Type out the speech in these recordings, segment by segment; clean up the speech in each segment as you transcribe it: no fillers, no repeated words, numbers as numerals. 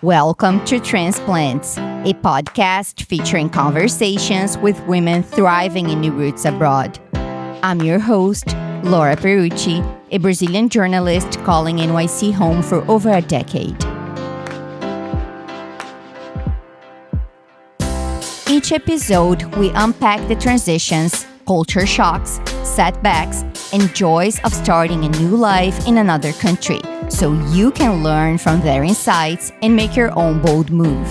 Welcome to Transplants, a podcast featuring conversations with women thriving in new roots abroad. I'm your host, Laura Peruchi, a Brazilian journalist calling NYC home for over a decade. Each episode, we unpack the transitions, culture shocks, setbacks, and joys of starting a new life in another country, so you can learn from their insights and make your own bold move.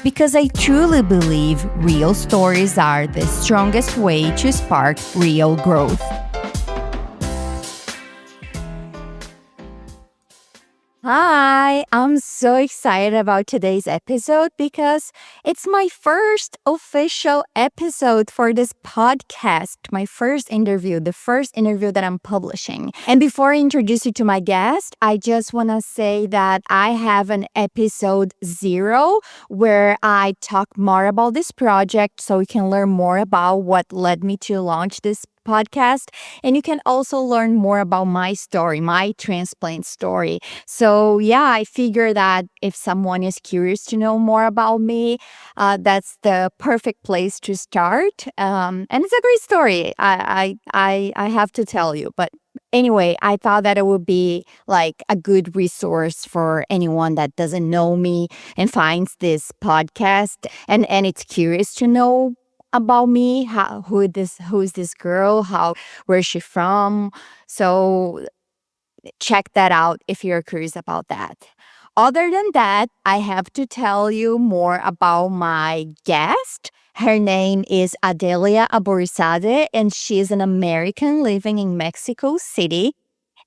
Because I truly believe real stories are the strongest way to spark real growth. Hi, I'm so excited about today's episode because it's my first official episode for this podcast, my first interview, the first interview that I'm publishing. And before I introduce you to my guest, I just want to say that I have an episode 0 where I talk more about this project so you can learn more about what led me to launch this podcast, and you can also learn more about my story, my transplant story. So yeah, I figure that if someone is curious to know more about me, that's the perfect place to start. And it's a great story. I have to tell you, but anyway, I thought that it would be like a good resource for anyone that doesn't know me and finds this podcast and it's curious to know about me, who's this girl, where's she from? So check that out if you're curious about that. Other than that, I have to tell you more about my guest. Her name is Adalia Aborisade, and she's an American living in Mexico City.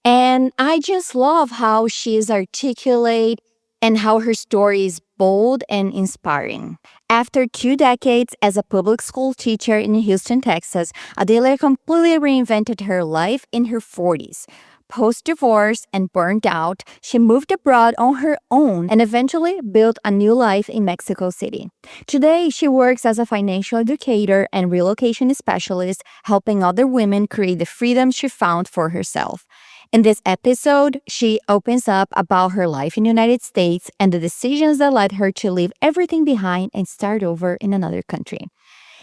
And I just love how she is articulate and how her story is bold and inspiring. After 2 decades as a public school teacher in Houston, Texas, Adalia completely reinvented her life in her 40s. Post-divorce and burned out, she moved abroad on her own and eventually built a new life in Mexico City. Today, she works as a financial educator and relocation specialist, helping other women create the freedom she found for herself. In this episode, she opens up about her life in the United States and the decisions that led her to leave everything behind and start over in another country.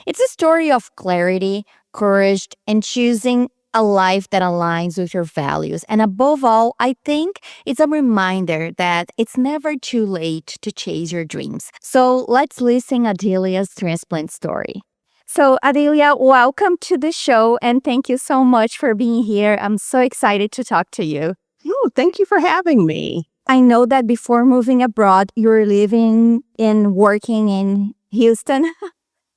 It's a story of clarity, courage, and choosing a life that aligns with your values. And above all, I think it's a reminder that it's never too late to chase your dreams. So let's listen to Adalia's transplant story. So, Adalia, welcome to the show, and thank you so much for being here. I'm so excited to talk to you. Oh, thank you for having me. I know that before moving abroad, you were living and working in Houston,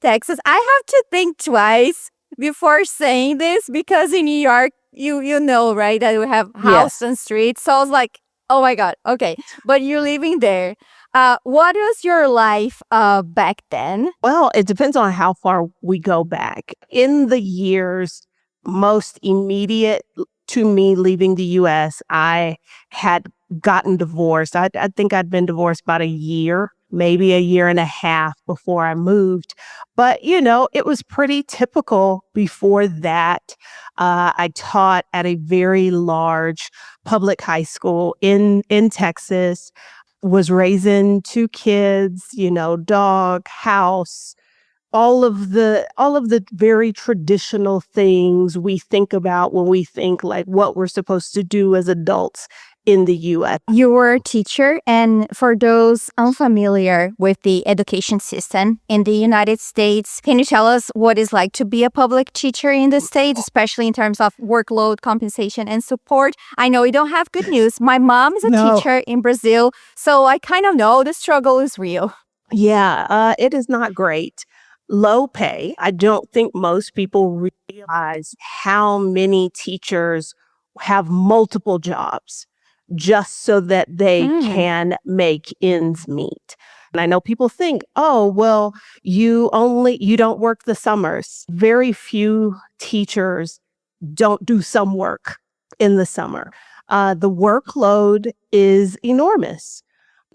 Texas. I have to think twice before saying this because in New York, you know, right, that we have house and streets. So I was like, oh my God, okay. But you're living there. What was your life back then? Well, it depends on how far we go back. In the years most immediate to me leaving the U.S., I had gotten divorced. I think I'd been divorced about a year, maybe a year and a half before I moved. But, you know, it was pretty typical before that. I taught at a very large public high school in Texas. Was raising 2 kids, you know, dog, house, all of the very traditional things we think about when we think like what we're supposed to do as adults in the U.S. You were a teacher, and for those unfamiliar with the education system in the United States, can you tell us what it's like to be a public teacher in the States, especially in terms of workload, compensation, and support? I know you don't have good news. My mom is a teacher in Brazil, so I kind of know the struggle is real. Yeah, it is not great. Low pay. I don't think most people realize how many teachers have multiple jobs just so that they can make ends meet. And I know people think, oh, well, you don't work the summers. Very few teachers don't do some work in the summer. The workload is enormous.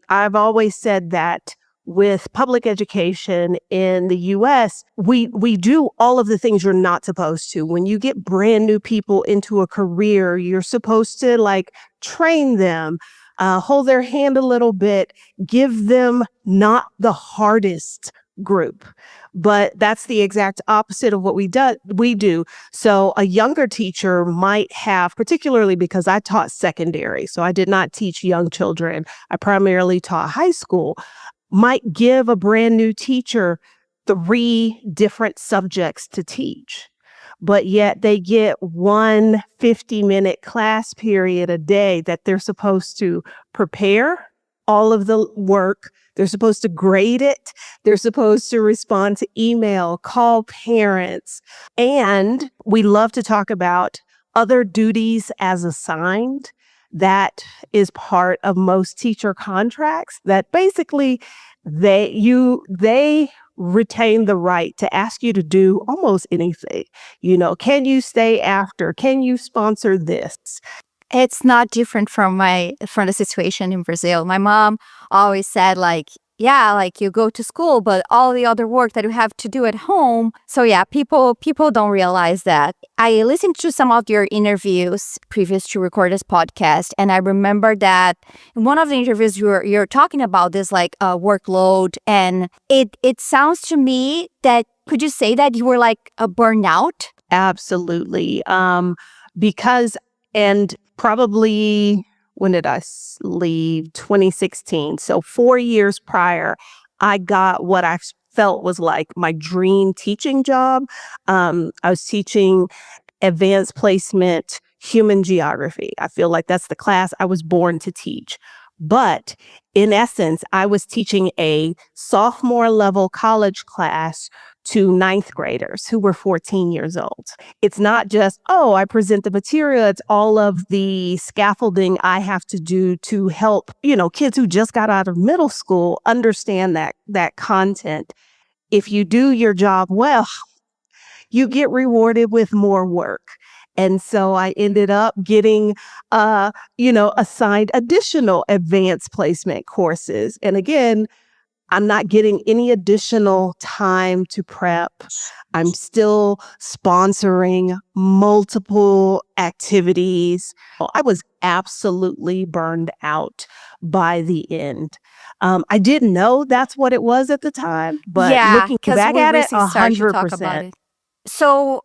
I've always said that with public education in the U.S., we do all of the things you're not supposed to. When you get brand new people into a career, you're supposed to like train them, hold their hand a little bit, give them not the hardest group. But that's the exact opposite of what we do. So a younger teacher might have, particularly because I taught secondary, so I did not teach young children. I primarily taught high school, might give a brand new teacher 3 different subjects to teach, but yet they get one 50-minute class period a day that they're supposed to prepare all of the work. They're supposed to grade it. They're supposed to respond to email, call parents. And we love to talk about other duties as assigned. That is part of most teacher contracts, that basically they retain the right to ask you to do almost anything. Can you stay after? Can you sponsor this? It's not different from the situation in Brazil. My mom always said, like, yeah, like you go to school, but all the other work that you have to do at home. So yeah, people don't realize that. I listened to some of your interviews previous to record this podcast, and I remember that in one of the interviews you're talking about this like workload, and it sounds to me that, could you say that you were like a burnout? Absolutely. Because, and probably, when did I leave? 2016. So 4 years prior, I got what I felt was like my dream teaching job. I was teaching advanced placement human geography. I feel like that's the class I was born to teach. But in essence, I was teaching a sophomore level college class to 9th graders who were 14 years old. It's not just, I present the material. It's all of the scaffolding I have to do to help, kids who just got out of middle school understand that content. If you do your job well, you get rewarded with more work. And so I ended up getting, assigned additional advanced placement courses. And again, I'm not getting any additional time to prep. I'm still sponsoring multiple activities. I was absolutely burned out by the end. I didn't know that's what it was at the time, but Yeah, looking because back we at it, recently started to talk about 100%. it. So,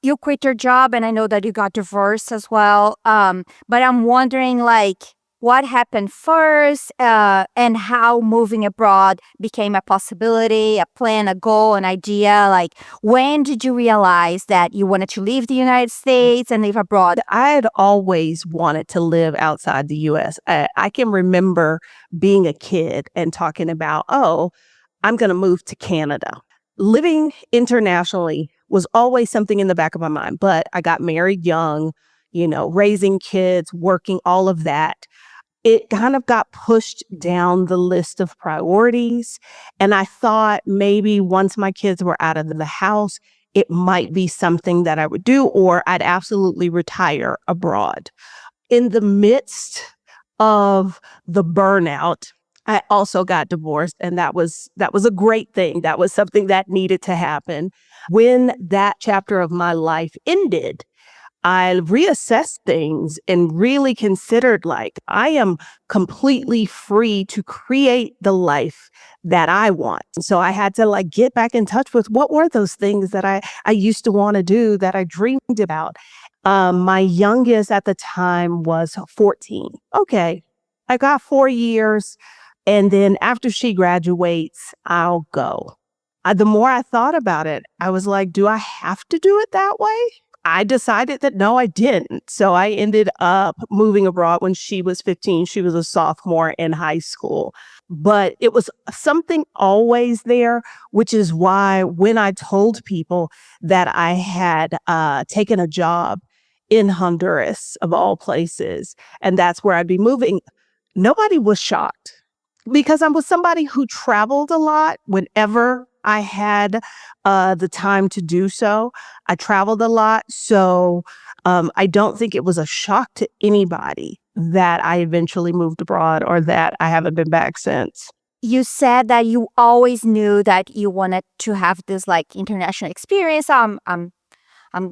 you quit your job, and I know that you got divorced as well. But I'm wondering, like, what happened first, and how moving abroad became a possibility, a plan, a goal, an idea. Like, when did you realize that you wanted to leave the United States and live abroad? I had always wanted to live outside the US. I can remember being a kid and talking about, I'm going to move to Canada. Living internationally was always something in the back of my mind, but I got married young, raising kids, working, all of that. It kind of got pushed down the list of priorities. And I thought maybe once my kids were out of the house, it might be something that I would do, or I'd absolutely retire abroad. In the midst of the burnout, I also got divorced, and that was a great thing. That was something that needed to happen. When that chapter of my life ended, I reassessed things and really considered, like, I am completely free to create the life that I want. So I had to get back in touch with what were those things that I used to want to do, that I dreamed about. My youngest at the time was 14. Okay, I got 4 years. And then after she graduates, I'll go. The more I thought about it, I was like, do I have to do it that way? I decided that no, I didn't. So I ended up moving abroad when she was 15. She was a sophomore in high school. But it was something always there, which is why when I told people that I had taken a job in Honduras, of all places, and that's where I'd be moving, nobody was shocked. Because I was somebody who traveled a lot whenever I had the time to do so. I traveled a lot. So I don't think it was a shock to anybody that I eventually moved abroad or that I haven't been back since. You said that you always knew that you wanted to have this like international experience. I'm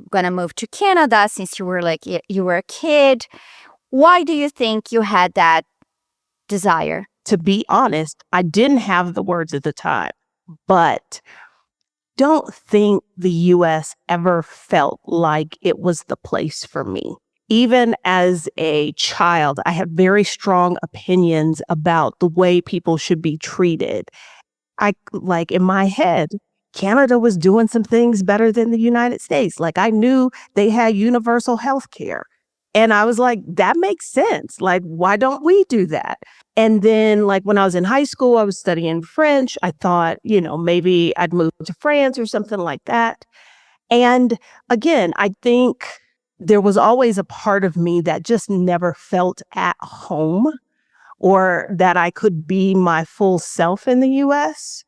gonna move to Canada since you were a kid. Why do you think you had that desire? To be honest, I didn't have the words at the time, but don't think the US ever felt like it was the place for me. Even as a child, I had very strong opinions about the way people should be treated. Like in my head, Canada was doing some things better than the United States. Like I knew they had universal health care. And I was like, that makes sense. Like, why don't we do that? And then, like, when I was in high school, I was studying French. I thought, maybe I'd move to France or something like that. And again, I think there was always a part of me that just never felt at home or that I could be my full self in the US.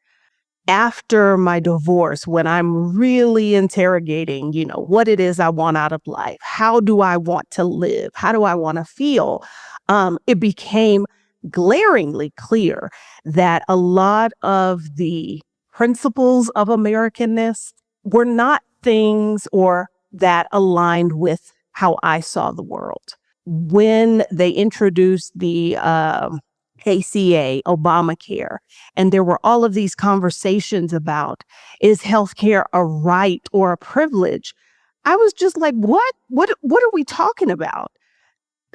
After my divorce, when I'm really interrogating, what it is I want out of life, how do I want to live? How do I want to feel? It became glaringly clear that a lot of the principles of Americanness were not things or that aligned with how I saw the world. When they introduced the ACA, Obamacare, and there were all of these conversations about, is healthcare a right or a privilege? I was just like, what? What are we talking about?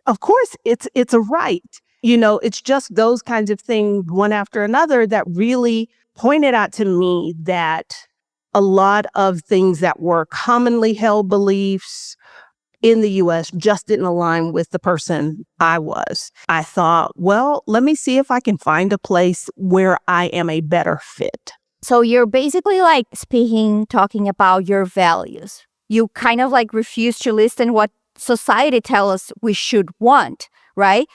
Of course, it's a right. It's just those kinds of things, one after another, that really pointed out to me that a lot of things that were commonly held beliefs in the US just didn't align with the person I was. I thought, well, let me see if I can find a place where I am a better fit. So you're basically like talking about your values. You kind of like refuse to listen what society tells us we should want, right?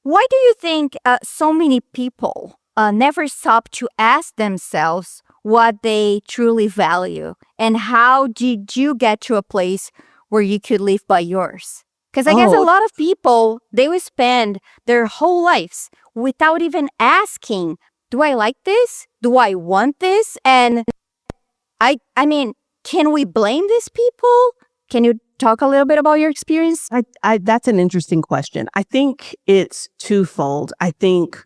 Why do you think so many people never stop to ask themselves what they truly value? And how did you get to a place where you could live by yours? Because I guess a lot of people, they will spend their whole lives without even asking, do I like this? Do I want this? And I mean, can we blame these people? Can you talk a little bit about your experience? That's an interesting question. I think it's twofold. I think,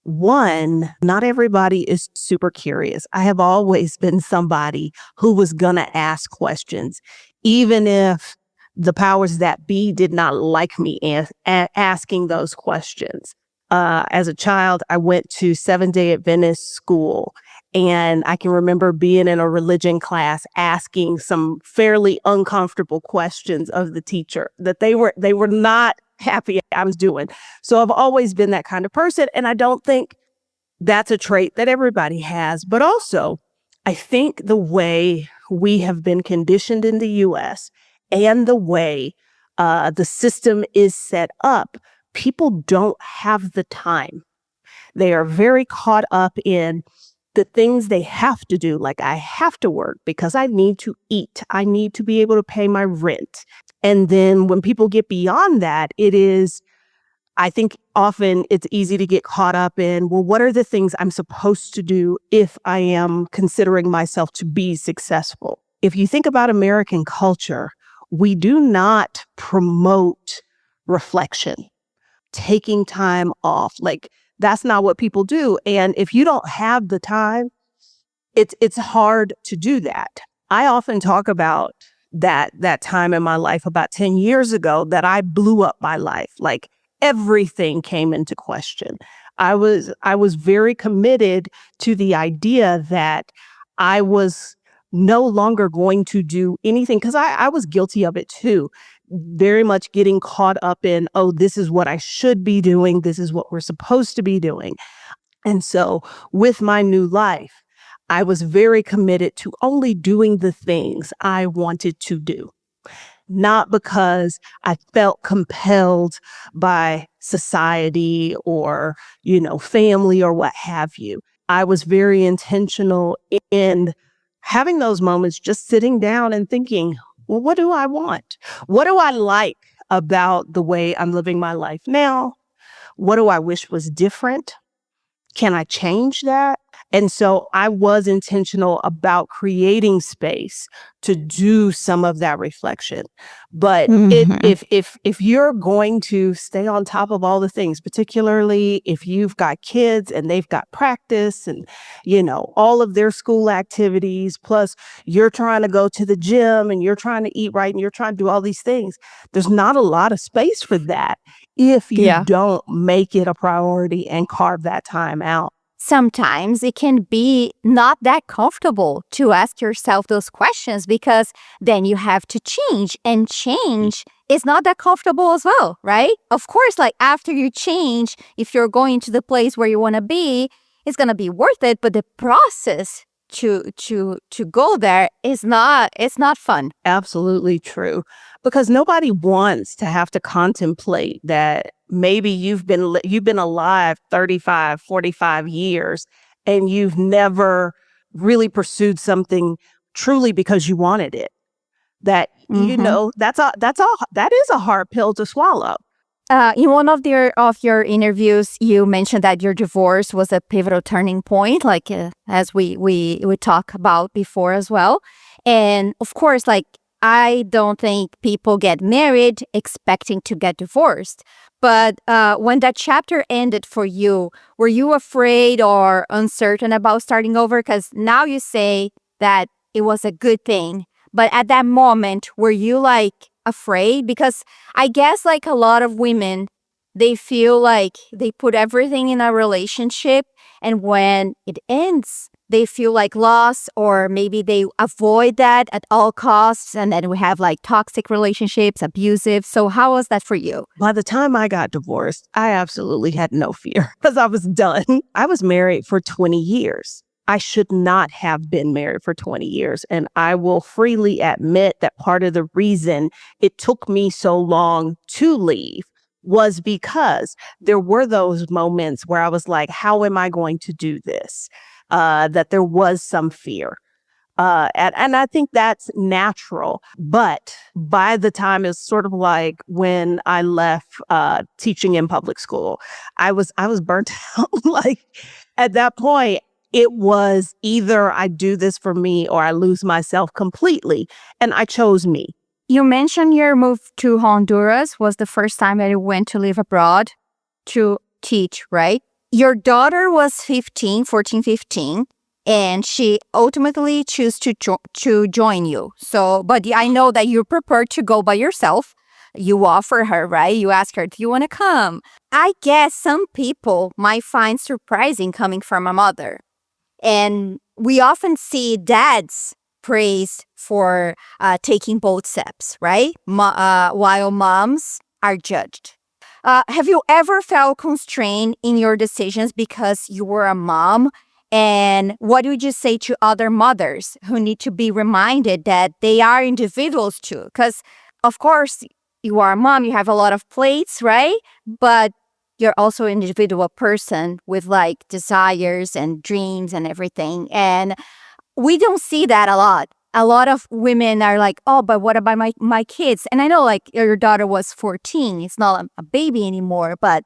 one, not everybody is super curious. I have always been somebody who was going to ask questions, even if the powers that be did not like me asking those questions. As a child, I went to Seventh-day Adventist school, and I can remember being in a religion class asking some fairly uncomfortable questions of the teacher that they were not happy I was doing. So I've always been that kind of person, and I don't think that's a trait that everybody has. But also, I think the way we have been conditioned in the US and the way the system is set up, people don't have the time. They are very caught up in the things they have to do. Like, I have to work because I need to eat. I need to be able to pay my rent. And then when people get beyond that, I think often it's easy to get caught up in, well, what are the things I'm supposed to do if I am considering myself to be successful? If you think about American culture, we do not promote reflection, taking time off. Like, that's not what people do. And if you don't have the time, it's hard to do that. I often talk about that time in my life about 10 years ago that I blew up my life. Like, everything came into question. I was very committed to the idea that I was no longer going to do anything, because I was guilty of it too. Very much getting caught up in, oh, this is what I should be doing. This is what we're supposed to be doing. And so with my new life, I was very committed to only doing the things I wanted to do. Not because I felt compelled by society or, family or what have you. I was very intentional in having those moments, just sitting down and thinking, well, what do I want? What do I like about the way I'm living my life now? What do I wish was different? Can I change that? And so I was intentional about creating space to do some of that reflection. But Mhm. if you're going to stay on top of all the things, particularly if you've got kids and they've got practice and, all of their school activities, plus you're trying to go to the gym and you're trying to eat right and you're trying to do all these things, there's not a lot of space for that if you Yeah. don't make it a priority and carve that time out. Sometimes it can be not that comfortable to ask yourself those questions because then you have to change, and change is not that comfortable as well, right? Of course, like after you change, if you're going to the place where you want to be, it's going to be worth it, but the process to go there is not, it's not fun. Absolutely true. Because nobody wants to have to contemplate that maybe you've been alive 35, 45 years and you've never really pursued something truly because you wanted it. That Mhm. that is a hard pill to swallow. In one of your interviews, you mentioned that your divorce was a pivotal turning point, like as we talked about before as well. And of course, like I don't think people get married expecting to get divorced. But when that chapter ended for you, were you afraid or uncertain about starting over? Because now you say that it was a good thing, but at that moment, were you like afraid? Because I guess like a lot of women, they feel like they put everything in a relationship, and when it ends, they feel like loss, or maybe they avoid that at all costs, and then we have like toxic relationships, abusive. So how was that for you? By the time I got divorced, I absolutely had no fear because I was done. I was married for 20 years. I should not have been married for 20 years. And I will freely admit that part of the reason it took me so long to leave was because there were those moments where I was like, how am I going to do this? That there was some fear. And I think that's natural. But by the time it's sort of like when I left teaching in public school, I was burnt out. Like at that point, it was either I do this for me or I lose myself completely. And I chose me. You mentioned your move to Honduras was the first time that you went to live abroad to teach, right? Your daughter was 14, 15, and she ultimately chose to join you. So, but I know that you're prepared to go by yourself. You offer her, right? You ask her, do you want to come? I guess some people might find surprising coming from a mother. And we often see dads praised for taking bold steps, right? While moms are judged. Have you ever felt constrained in your decisions because you were a mom? And what would you say to other mothers who need to be reminded that they are individuals too? Because, of course, you are a mom, you have a lot of plates, right? But you're also an individual person with like desires and dreams and everything. And we don't see that a lot. A lot of women are like, oh, but what about my kids? And I know like your daughter was 14. It's not a baby anymore. But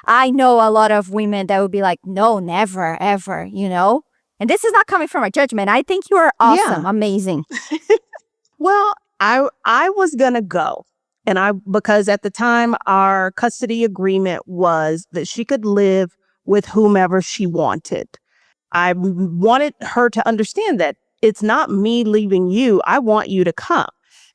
I know a lot of women that would be like, no, never, ever, you know? And this is not coming from a judgment. I think you are awesome, Yeah. amazing. Well, I was gonna go. And because at the time our custody agreement was that she could live with whomever she wanted. Wanted her to understand that it's not me leaving you. I want you to come.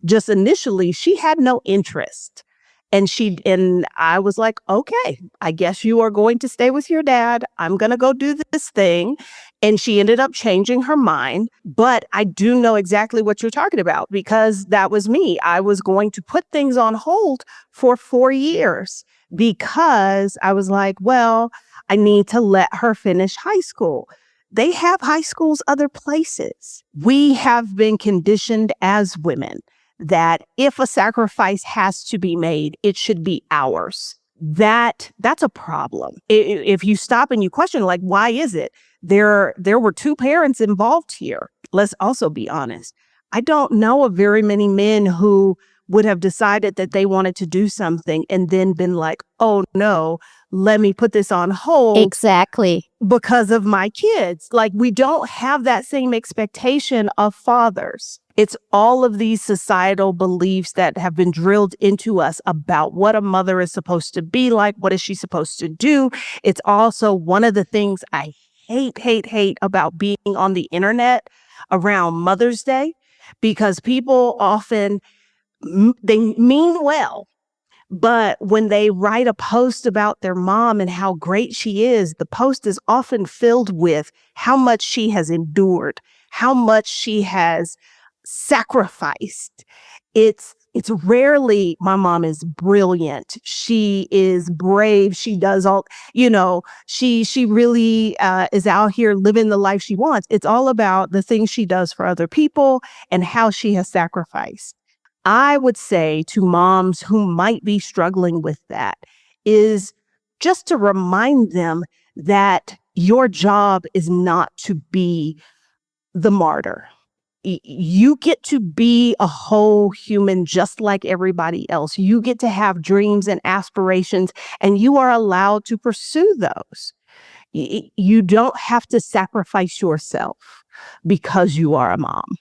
Just initially, she had no interest. And I was like, okay, I guess you are going to stay with your dad. I'm going to go do this thing. And she ended up changing her mind. But I do know exactly what you're talking about because that was me. I was going to put things on hold for 4 years because I was like, well, I need to let her finish high school. They have high schools other places. We have been conditioned as women that if a sacrifice has to be made, it should be ours. That's a problem. If you stop and you question, like, why is it? There were two parents involved here. Let's also be honest. I don't know of very many men who would have decided that they wanted to do something and then been like, oh no, let me put this on hold. Exactly. because of my kids. Like, we don't have that same expectation of fathers. It's all of these societal beliefs that have been drilled into us about what a mother is supposed to be like. What is she supposed to do? It's also one of the things I hate about being on the internet around Mother's Day, because people often, they mean well, but when they write a post about their mom and how great she is, the post is often filled with how much she has endured, how much she has sacrificed. It's rarely, my mom is brilliant, she is brave, she does all, she really is out here living the life she wants. It's all about the things she does for other people and how she has sacrificed. I would say to moms who might be struggling with that is just to remind them that your job is not to be the martyr. You get to be a whole human just like everybody else. You get to have dreams and aspirations, and you are allowed to pursue those. You don't have to sacrifice yourself because you are a mom.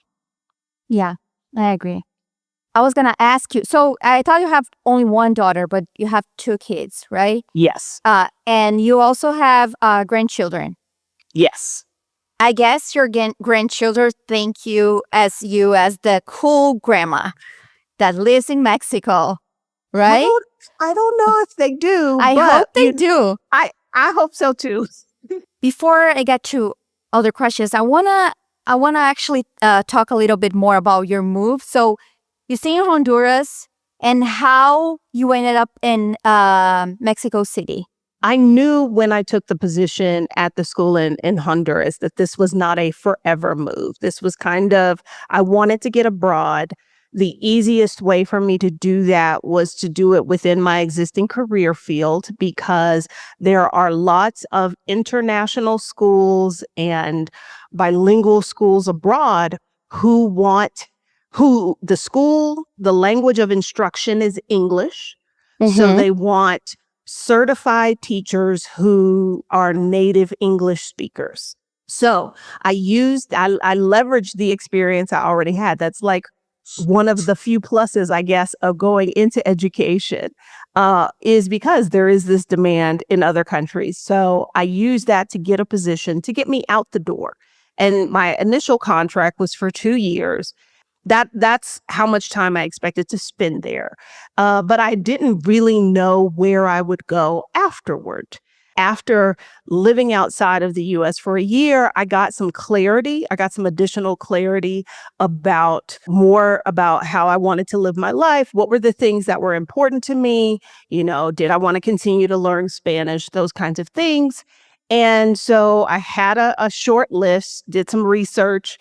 Yeah, I agree. I was going to ask you. So I thought you have only one daughter, but you have two kids, right? Yes. And you also have grandchildren. Yes. I guess your grandchildren think you as the cool grandma that lives in Mexico, right? I don't know if they do. I hope they do. I hope so too. Before I get to other questions, I wanna actually talk a little bit more about your move. So you stay in Honduras and how you ended up in Mexico City. I knew when I took the position at the school in Honduras that this was not a forever move. This was kind of, I wanted to get abroad. The easiest way for me to do that was to do it within my existing career field, because there are lots of international schools and bilingual schools abroad who the language of instruction is English. Mm-hmm. So they want certified teachers who are native English speakers. So I leveraged the experience I already had. That's like one of the few pluses, I guess, of going into education, is because there is this demand in other countries. So I used that to get a position to get me out the door. And my initial contract was for 2 years. That's how much time I expected to spend there. But I didn't really know where I would go afterward. After living outside of the U.S. for a year, I got some clarity. I got some additional clarity about how I wanted to live my life. What were the things that were important to me? Did I want to continue to learn Spanish? Those kinds of things. And so I had a short list, did some research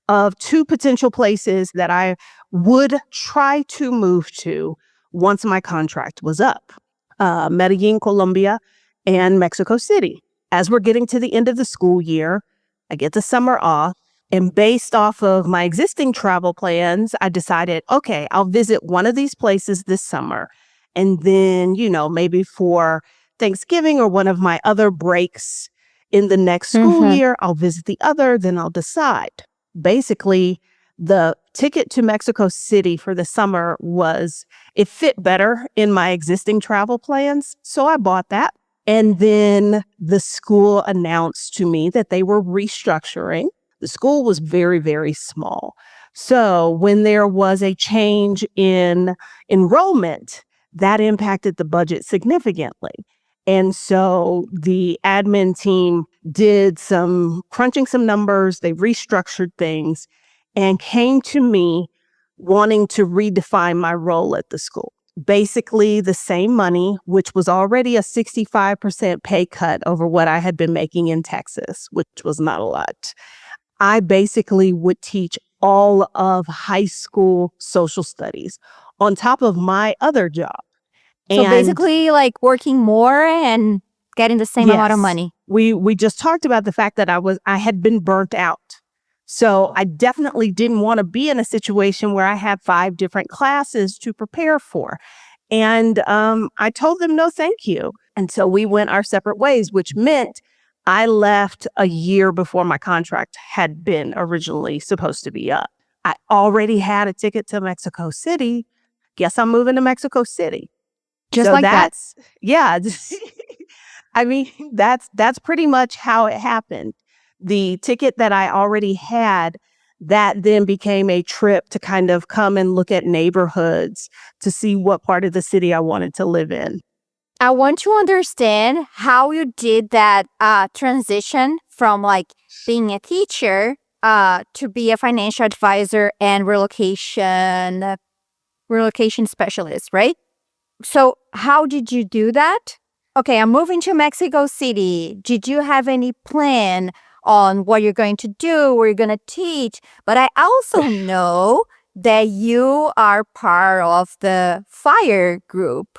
of 2 potential places that I would try to move to once my contract was up. Medellin, Colombia, and Mexico City. As we're getting to the end of the school year, I get the summer off, and based off of my existing travel plans, I decided, okay, I'll visit one of these places this summer. And then, maybe for Thanksgiving or one of my other breaks in the next school year, I'll visit the other, then I'll decide. Basically, the ticket to Mexico City for the summer it fit better in my existing travel plans. So I bought that. And then the school announced to me that they were restructuring. The school was very, very small. So when there was a change in enrollment, that impacted the budget significantly. And so the admin team did some crunching some numbers, they restructured things, and came to me wanting to redefine my role at the school. Basically the same money, which was already a 65% pay cut over what I had been making in Texas, which was not a lot. I basically would teach all of high school social studies on top of my other job. So basically like working more and getting the same amount of money. We just talked about the fact that I had been burnt out. So I definitely didn't want to be in a situation where I had 5 different classes to prepare for. And I told them no, thank you. And so we went our separate ways, which meant I left a year before my contract had been originally supposed to be up. I already had a ticket to Mexico City. Guess I'm moving to Mexico City. Just So like that. yeah. I mean, that's pretty much how it happened. The ticket that I already had, that then became a trip to kind of come and look at neighborhoods to see what part of the city I wanted to live in. I want to understand how you did that transition from like being a teacher to be a financial advisor and relocation specialist, right? So how did you do that? Okay, I'm moving to Mexico City. Did you have any plan on what you're going to do, where you're going to teach? But I also know that you are part of the FIRE group,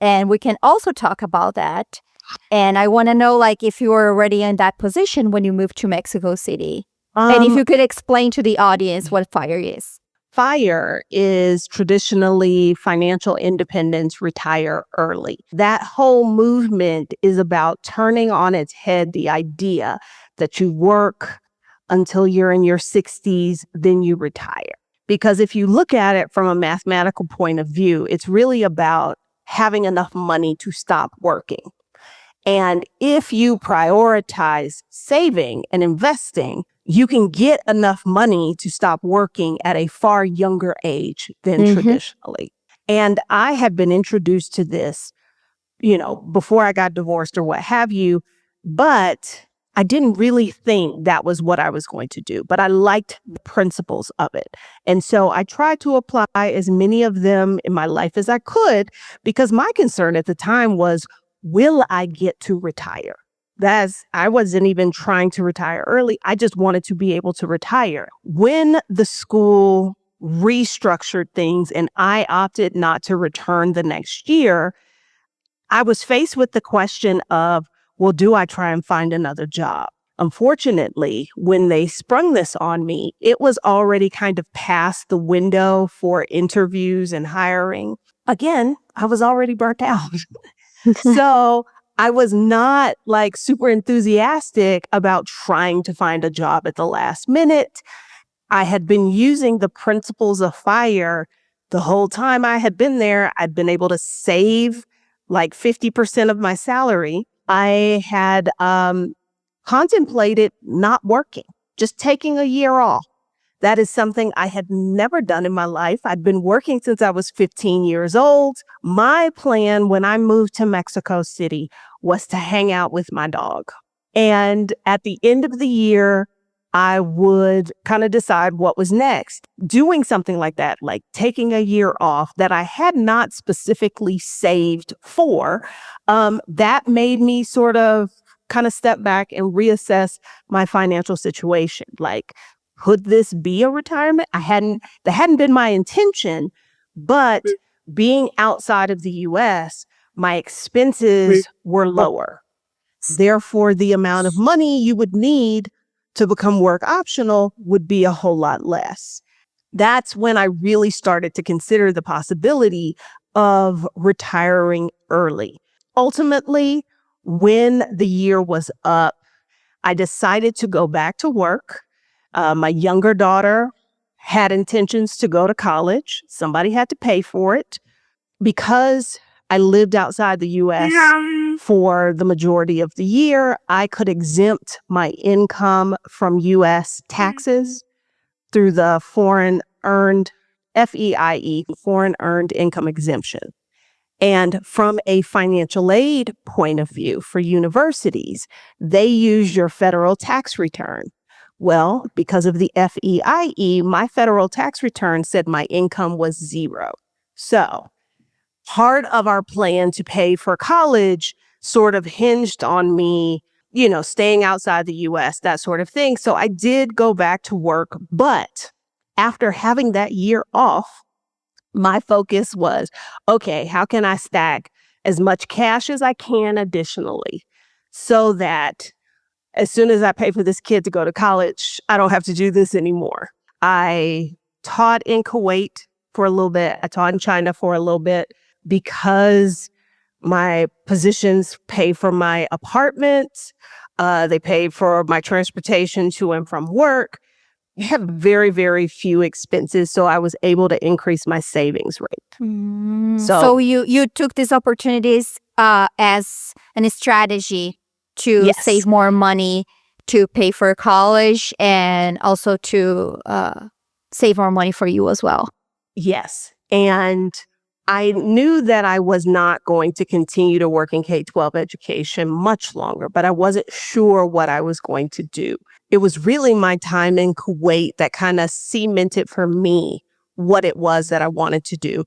and we can also talk about that. And I want to know, like, if you were already in that position when you moved to Mexico City. And if you could explain to the audience what FIRE is. FIRE is traditionally financial independence, retire early. That whole movement is about turning on its head the idea that you work until you're in your 60s, then you retire. Because if you look at it from a mathematical point of view, it's really about having enough money to stop working. And if you prioritize saving and investing, you can get enough money to stop working at a far younger age than traditionally. And I had been introduced to this, before I got divorced or what have you, but I didn't really think that was what I was going to do, but I liked the principles of it. And so I tried to apply as many of them in my life as I could, because my concern at the time was, will I get to retire? I wasn't even trying to retire early. I just wanted to be able to retire. When the school restructured things and I opted not to return the next year, I was faced with the question of, well, do I try and find another job? Unfortunately, when they sprung this on me, it was already kind of past the window for interviews and hiring. Again, I was already burnt out. So I was not like super enthusiastic about trying to find a job at the last minute. I had been using the principles of FIRE the whole time I had been there. I'd been able to save like 50% of my salary. I had contemplated not working, just taking a year off. That is something I had never done in my life. I'd been working since I was 15 years old. My plan when I moved to Mexico City was to hang out with my dog. And at the end of the year, I would kind of decide what was next. Doing something like that, like taking a year off that I had not specifically saved for, that made me sort of kind of step back and reassess my financial situation. Like, could this be a retirement? That hadn't been my intention, but being outside of the US, my expenses were lower. Therefore, the amount of money you would need to become work optional would be a whole lot less. That's when I really started to consider the possibility of retiring early. Ultimately, when the year was up, I decided to go back to work. My younger daughter had intentions to go to college. Somebody had to pay for it. Because I lived outside the U.S. for the majority of the year, I could exempt my income from U.S. taxes through the foreign earned FEIE, foreign earned income exemption. And from a financial aid point of view for universities, they use your federal tax return. Well, because of the FEIE, my federal tax return said my income was zero. So part of our plan to pay for college sort of hinged on me, staying outside the US, that sort of thing. So I did go back to work. But after having that year off, my focus was, okay, how can I stack as much cash as I can additionally so that as soon as I pay for this kid to go to college, I don't have to do this anymore. I taught in Kuwait for a little bit. I taught in China for a little bit because my positions pay for my apartment. They paid for my transportation to and from work. I have very, very few expenses, so I was able to increase my savings rate. So you took these opportunities as a strategy to yes. save more money to pay for college and also to save more money for you as well. Yes. And I knew that I was not going to continue to work in K-12 education much longer, but I wasn't sure what I was going to do. It was really my time in Kuwait that kind of cemented for me what it was that I wanted to do.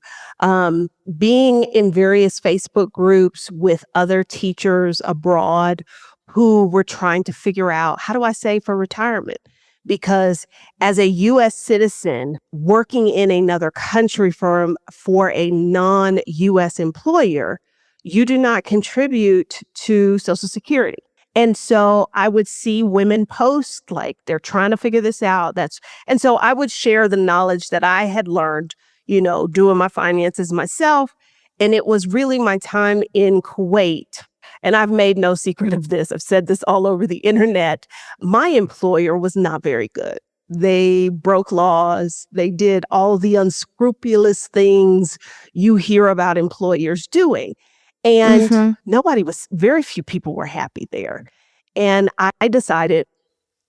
Being in various Facebook groups with other teachers abroad who were trying to figure out, how do I save for retirement? Because as a U.S. citizen working in another country for a non-U.S. employer, you do not contribute to Social Security. And so I would see women post like they're trying to figure this out. And so I would share the knowledge that I had learned, doing my finances myself. And it was really my time in Kuwait. And I've made no secret of this. I've said this all over the internet. My employer was not very good. They broke laws. They did all the unscrupulous things you hear about employers doing. And very few people were happy there. And I decided,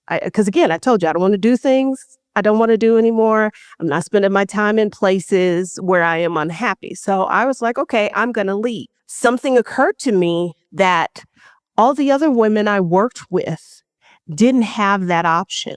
because again, I told you, I don't want to do things I don't want to do anymore. I'm not spending my time in places where I am unhappy. So I was like, okay, I'm going to leave. Something occurred to me that all the other women I worked with didn't have that option.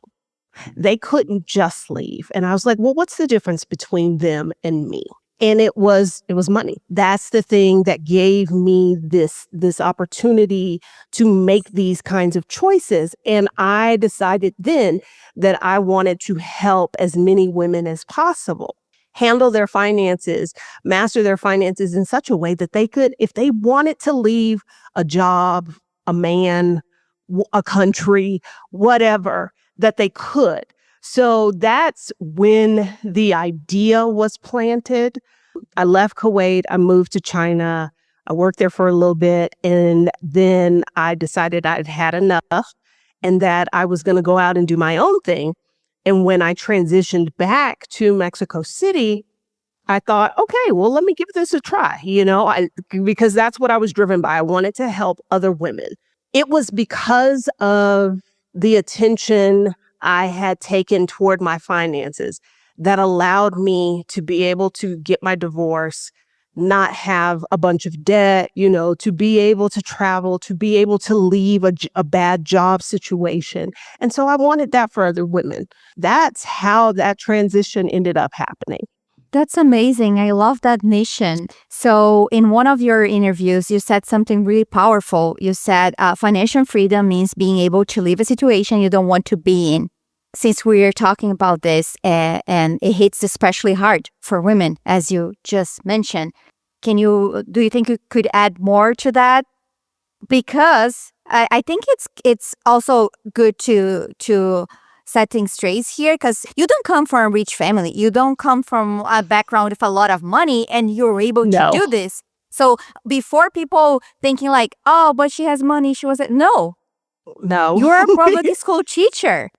They couldn't just leave. And I was like, well, what's the difference between them and me? And it was money. That's the thing that gave me this opportunity to make these kinds of choices. And I decided then that I wanted to help as many women as possible handle their finances, master their finances in such a way that they could, if they wanted to leave a job, a man, a country, whatever, that they could. So that's when the idea was planted. I left Kuwait. I moved to China. I worked there for a little bit. And then I decided I'd had enough and that I was going to go out and do my own thing. And when I transitioned back to Mexico City, I thought, okay, well, let me give this a try, because that's what I was driven by. I wanted to help other women. It was because of the attention I had taken toward my finances that allowed me to be able to get my divorce, not have a bunch of debt, to be able to travel, to be able to leave a bad job situation. And so I wanted that for other women. That's how that transition ended up happening. That's amazing. I love that mission. So in one of your interviews, you said something really powerful. You said financial freedom means being able to leave a situation you don't want to be in. Since we are talking about this and it hits especially hard for women, as you just mentioned, do you think you could add more to that? Because I think it's also good to set things straight here, because you don't come from a rich family. You don't come from a background with a lot of money and you're able to do this. So before people thinking like, oh, but she has money, no. You're a public school teacher.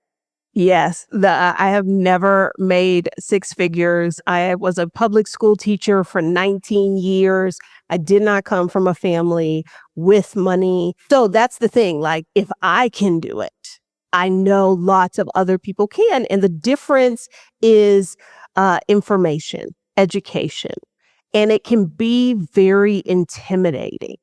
Yes, I have never made six figures. I was a public school teacher for 19 years. I did not come from a family with money. So that's the thing. Like, if I can do it, I know lots of other people can. And the difference is information, education, and it can be very intimidating.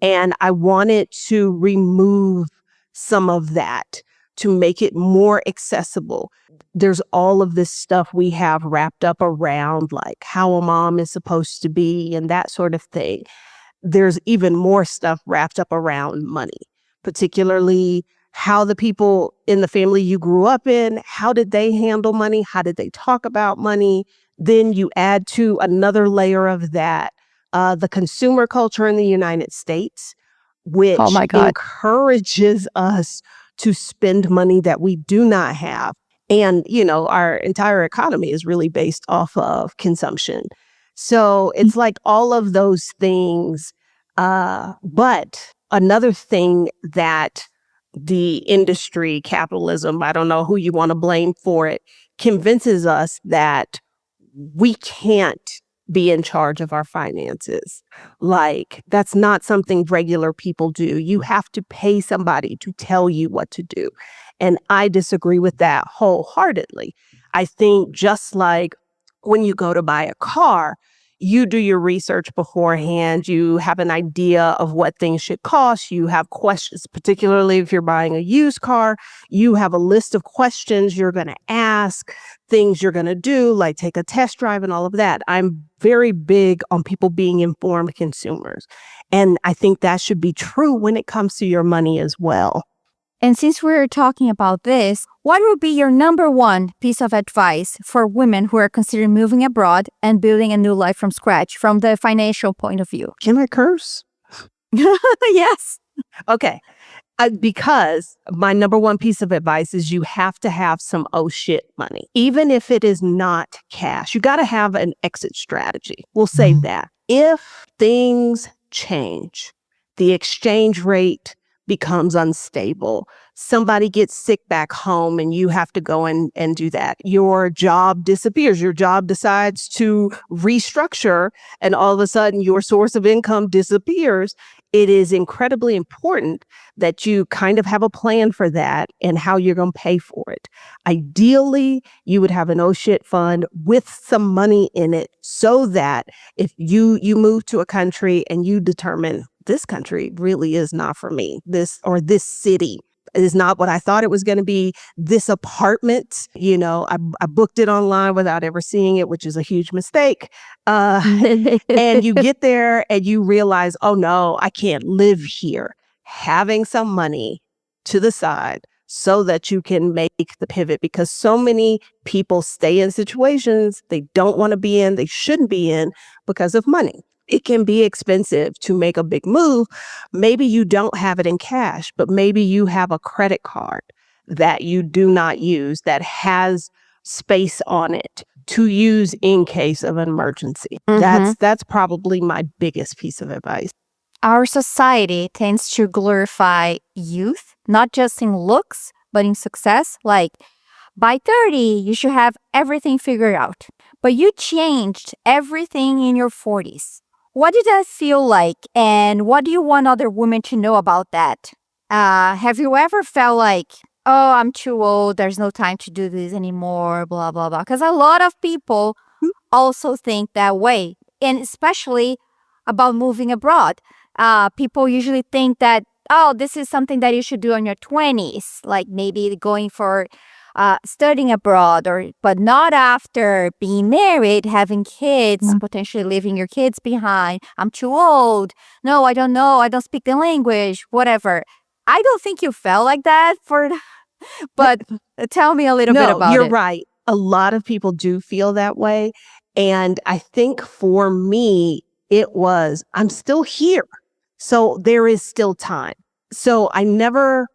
And I wanted to remove some of that to make it more accessible. There's all of this stuff we have wrapped up around like how a mom is supposed to be and that sort of thing. There's even more stuff wrapped up around money, particularly how the people in the family you grew up in, how did they handle money? How did they talk about money? Then you add to another layer of that, the consumer culture in the United States, which encourages us to spend money that we do not have. And, our entire economy is really based off of consumption. So it's like all of those things. But another thing that the industry, capitalism, I don't know who you want to blame for it, convinces us that we can't be in charge of our finances. Like, that's not something regular people do. You have to pay somebody to tell you what to do. And I disagree with that wholeheartedly. I think just like when you go to buy a car, you do your research beforehand. You have an idea of what things should cost. You have questions, particularly if you're buying a used car. You have a list of questions you're going to ask, things you're going to do, like take a test drive and all of that. I'm very big on people being informed consumers. And I think that should be true when it comes to your money as well. And since we're talking about this, what would be your number one piece of advice for women who are considering moving abroad and building a new life from scratch from the financial point of view? Can I curse? Yes. Okay. Because my number one piece of advice is you have to have some oh shit money. Even if it is not cash, you got to have an exit strategy. We'll save that. If things change, the exchange rate becomes unstable, somebody gets sick back home and you have to go and do that. Your job disappears. Your job decides to restructure and all of a sudden your source of income disappears. It is incredibly important that you kind of have a plan for that and how you're going to pay for it. Ideally, you would have an oh shit fund with some money in it so that if you move to a country and you determine this country really is not for me, this city is not what I thought it was going to be, this apartment, I booked it online without ever seeing it, which is a huge mistake. And you get there and you realize, oh no, I can't live here. Having some money to the side so that you can make the pivot, because so many people stay in situations they don't want to be in, they shouldn't be in because of money. It can be expensive to make a big move. Maybe you don't have it in cash, but maybe you have a credit card that you do not use that has space on it to use in case of an emergency. That's probably my biggest piece of advice. Our society tends to glorify youth, not just in looks, but in success. Like, by 30, you should have everything figured out. But you changed everything in your 40s. What did that feel like? And what do you want other women to know about that? Have you ever felt like, oh, I'm too old, there's no time to do this anymore, blah, blah, blah? Because a lot of people also think that way. And especially about moving abroad. People usually think that, oh, this is something that you should do in your 20s, like maybe going for studying abroad, but not after being married, having kids, potentially leaving your kids behind. I'm too old. No, I don't know. I don't speak the language, whatever. I don't think you felt like that but tell me a little bit about it. No, you're right. A lot of people do feel that way. And I think for me, it was, I'm still here. So there is still time. So I never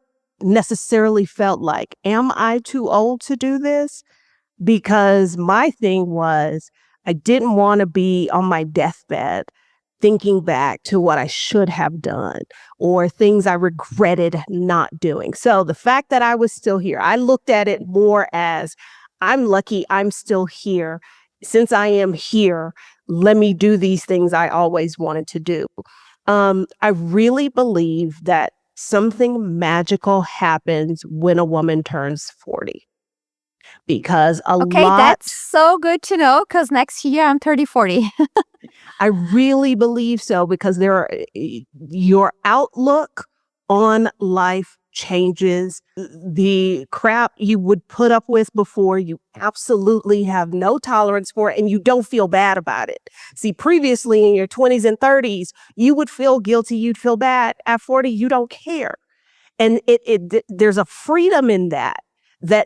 necessarily felt like, am I too old to do this? Because my thing was, I didn't want to be on my deathbed thinking back to what I should have done or things I regretted not doing. So the fact that I was still here, I looked at it more as, I'm lucky I'm still here. Since I am here, let me do these things I always wanted to do. I really believe that something magical happens when a woman turns 40. Because Okay, that's so good to know, because next year I'm 40. I really believe so, because your outlook on life changes. The crap you would put up with before, you absolutely have no tolerance for it, and you don't feel bad about it. See, previously in your 20s and 30s, you would feel guilty, you'd feel bad. At 40, you don't care. And there's a freedom in that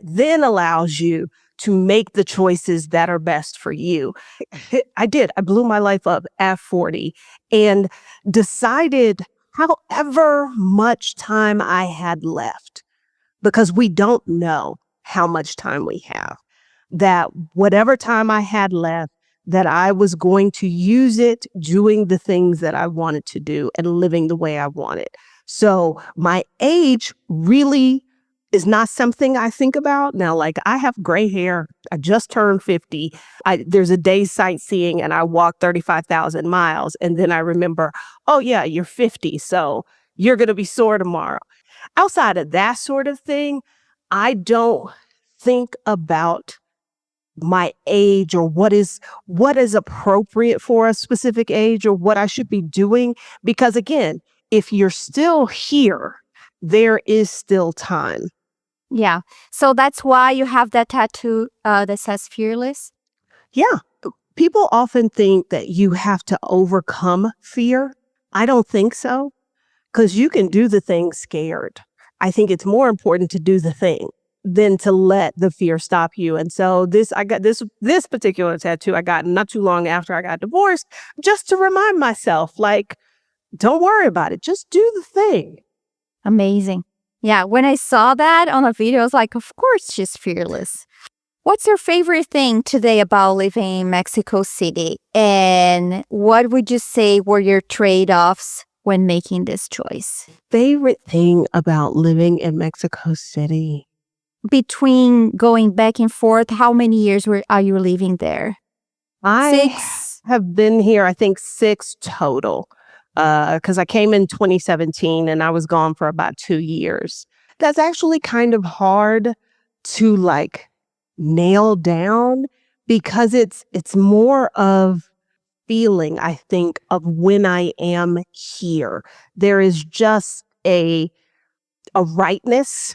then allows you to make the choices that are best for you. I blew my life up at 40 and decided however much time I had left, because we don't know how much time we have, that whatever time I had left, that I was going to use it doing the things that I wanted to do and living the way I wanted. So my age really is not something I think about. Now, like I have gray hair. I just turned 50. There's a day's sightseeing and I walked 35,000 miles. And then I remember, oh yeah, you're 50. So you're going to be sore tomorrow. Outside of that sort of thing, I don't think about my age or what is appropriate for a specific age or what I should be doing. Because again, if you're still here, there is still time. Yeah. So that's why you have that tattoo that says fearless? Yeah. People often think that you have to overcome fear. I don't think so, because you can do the thing scared. I think it's more important to do the thing than to let the fear stop you. And so I got this particular tattoo I got not too long after I got divorced, just to remind myself, like, don't worry about it. Just do the thing. Amazing. Yeah, when I saw that on a video, I was like, of course she's fearless. What's your favorite thing today about living in Mexico City? And what would you say were your trade-offs when making this choice? Favorite thing about living in Mexico City? Between going back and forth, how many years are you living there? I 6? have been here, I think 6 total. Because I came in 2017 and I was gone for about 2 years. That's actually kind of hard to like nail down because it's more of feeling, I think, of when I am here. There is just a rightness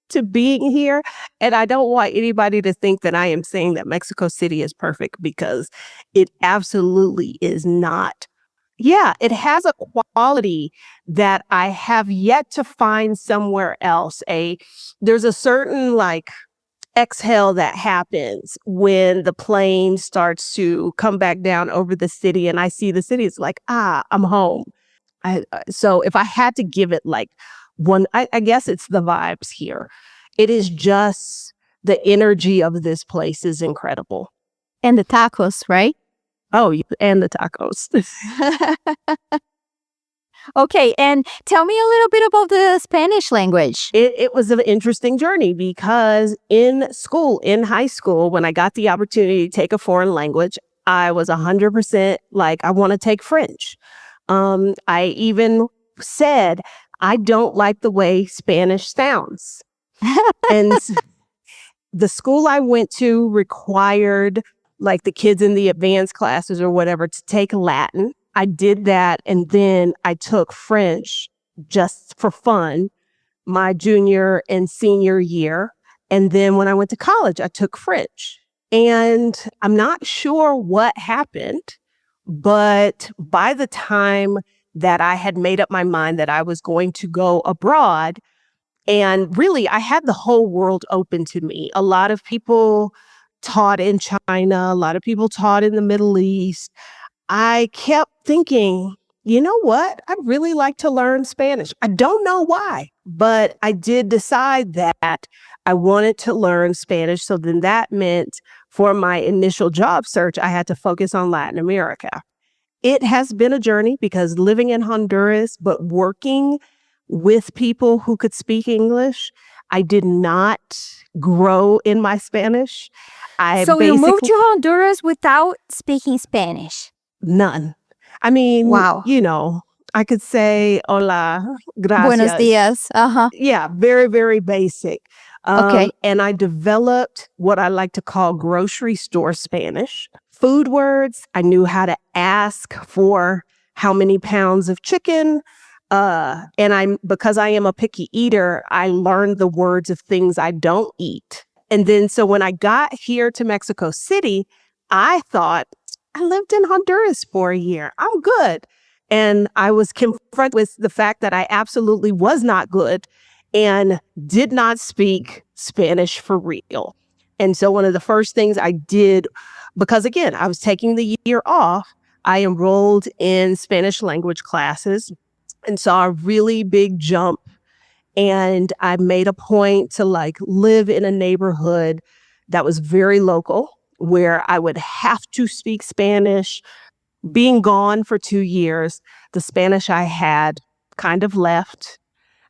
to being here. And I don't want anybody to think that I am saying that Mexico City is perfect, because it absolutely is not. Yeah, it has a quality that I have yet to find somewhere else. There's a certain like exhale that happens when the plane starts to come back down over the city and I see the city. It's like, I'm home. So if I had to give it like one, I guess it's the vibes here. It is just the energy of this place is incredible. And the tacos, right? Oh, and the tacos. Okay, and tell me a little bit about the Spanish language. It was an interesting journey because in high school, when I got the opportunity to take a foreign language, I was 100% like, I want to take French. I even said, I don't like the way Spanish sounds. And the school I went to required like the kids in the advanced classes or whatever to take Latin. I did that. And then I took French just for fun my junior and senior year. And then when I went to college, I took French. And I'm not sure what happened, but by the time that I had made up my mind that I was going to go abroad, and really, I had the whole world open to me. A lot of people taught in China, a lot of people taught in the Middle East. I kept thinking, you know what? I'd really like to learn Spanish. I don't know why, but I did decide that I wanted to learn Spanish. So then that meant for my initial job search, I had to focus on Latin America. It has been a journey because living in Honduras, but working with people who could speak English, I did not grow in my Spanish. So you moved to Honduras without speaking Spanish? None. I mean, wow. I could say hola, gracias. Buenos dias. Yeah, very, very basic. Okay. And I developed what I like to call grocery store Spanish. Food words, I knew how to ask for how many pounds of chicken. And because I am a picky eater, I learned the words of things I don't eat. And then so when I got here to Mexico City, I thought, I lived in Honduras for a year. I'm good. And I was confronted with the fact that I absolutely was not good and did not speak Spanish for real. And so one of the first things I did, because again, I was taking the year off, I enrolled in Spanish language classes and saw a really big jump. And I made a point to like live in a neighborhood that was very local, where I would have to speak Spanish. Being gone for 2 years, the Spanish I had kind of left.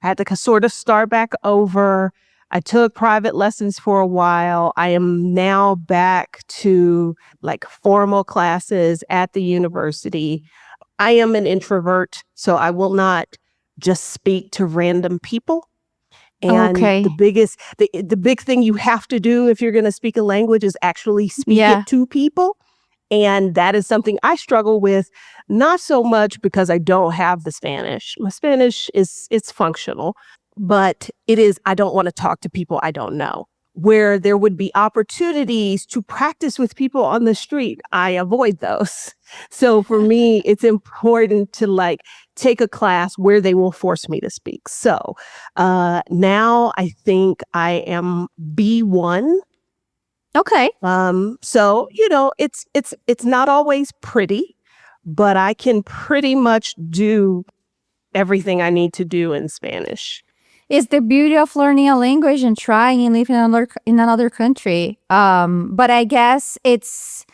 I had to sort of start back over. I took private lessons for a while. I am now back to like formal classes at the university. I am an introvert, so I will not just speak to random people. And Okay. the big thing you have to do if you're going to speak a language is actually speak Yeah. it to people. And that is something I struggle with, not so much because I don't have the Spanish. My Spanish it's functional, but I don't want to talk to people I don't know. Where there would be opportunities to practice with people on the street, I avoid those. So for me, it's important to like take a class where they will force me to speak. So now I think I am B1. Okay. So it's not always pretty, but I can pretty much do everything I need to do in Spanish. It's the beauty of learning a language and trying and living in another country. But I guess it's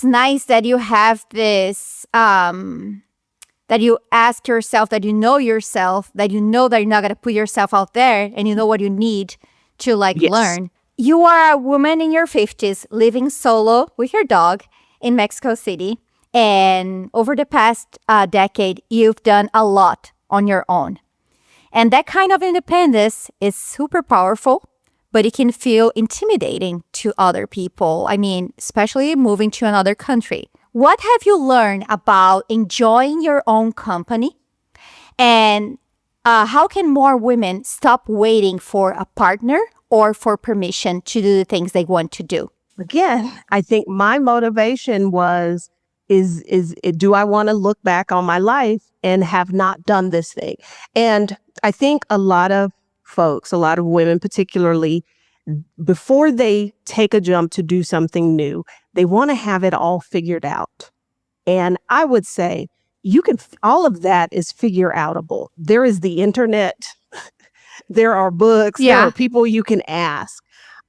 nice that you have this that you ask yourself, that you know yourself, that you know that you're not gonna put yourself out there, and you know what you need to like Yes. learn. You are a woman in your 50s living solo with your dog in Mexico City, and over the past decade, you've done a lot on your own. And that kind of independence is super powerful, but it can feel intimidating to other people. I mean, especially moving to another country. What have you learned about enjoying your own company? And how can more women stop waiting for a partner or for permission to do the things they want to do? Again, I think my motivation is do I want to look back on my life and have not done this thing? And I think a lot of folks, a lot of women particularly, before they take a jump to do something new, they want to have it all figured out. And I would say all of that is figure outable. There is the internet, there are books, there are people you can ask.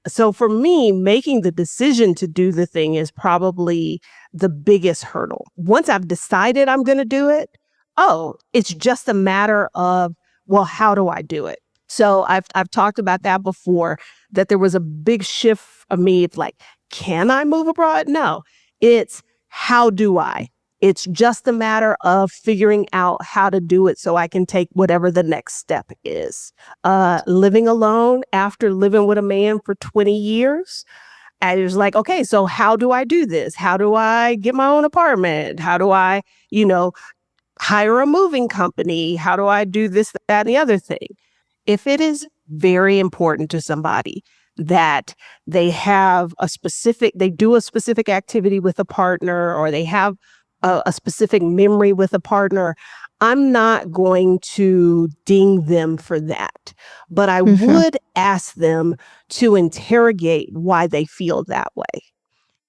So for me, making the decision to do the thing is probably the biggest hurdle. Once I've decided I'm going to do it, it's just a matter of, well, how do I do it? So I've talked about that before, that there was a big shift of me. It's like, can I move abroad? No, it's how do I? It's just a matter of figuring out how to do it so I can take whatever the next step is. Living alone after living with a man for 20 years, I was like, okay, so how do I do this? How do I get my own apartment? How do I, hire a moving company? How do I do this, that, and the other thing? If it is very important to somebody that they do a specific activity with a partner, or they have a specific memory with a partner, I'm not going to ding them for that. But I would ask them to interrogate why they feel that way.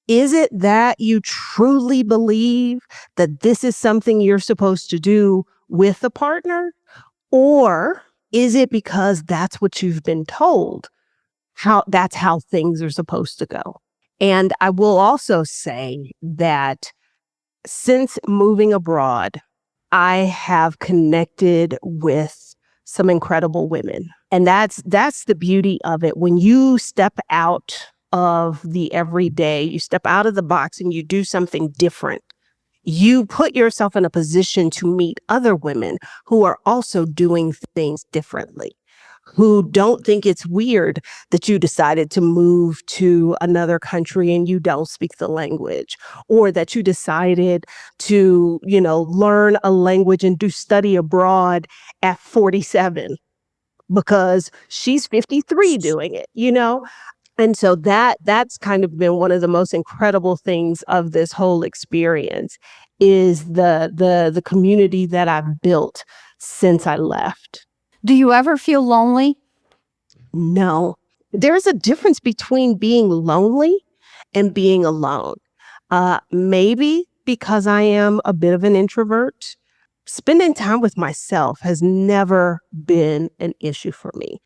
Is it that you truly believe that this is something you're supposed to do with a partner? Or is it because that's what you've been told? That's how things are supposed to go. And I will also say that since moving abroad, I have connected with some incredible women. And that's the beauty of it. When you step out of the everyday, you step out of the box and you do something different, you put yourself in a position to meet other women who are also doing things differently, who don't think it's weird that you decided to move to another country and you don't speak the language, or that you decided to, learn a language and do study abroad at 47 because she's 53 doing it, And so that's kind of been one of the most incredible things of this whole experience, is the community that I've built since I left. Do you ever feel lonely? No. There's a difference between being lonely and being alone. Maybe because I am a bit of an introvert, spending time with myself has never been an issue for me.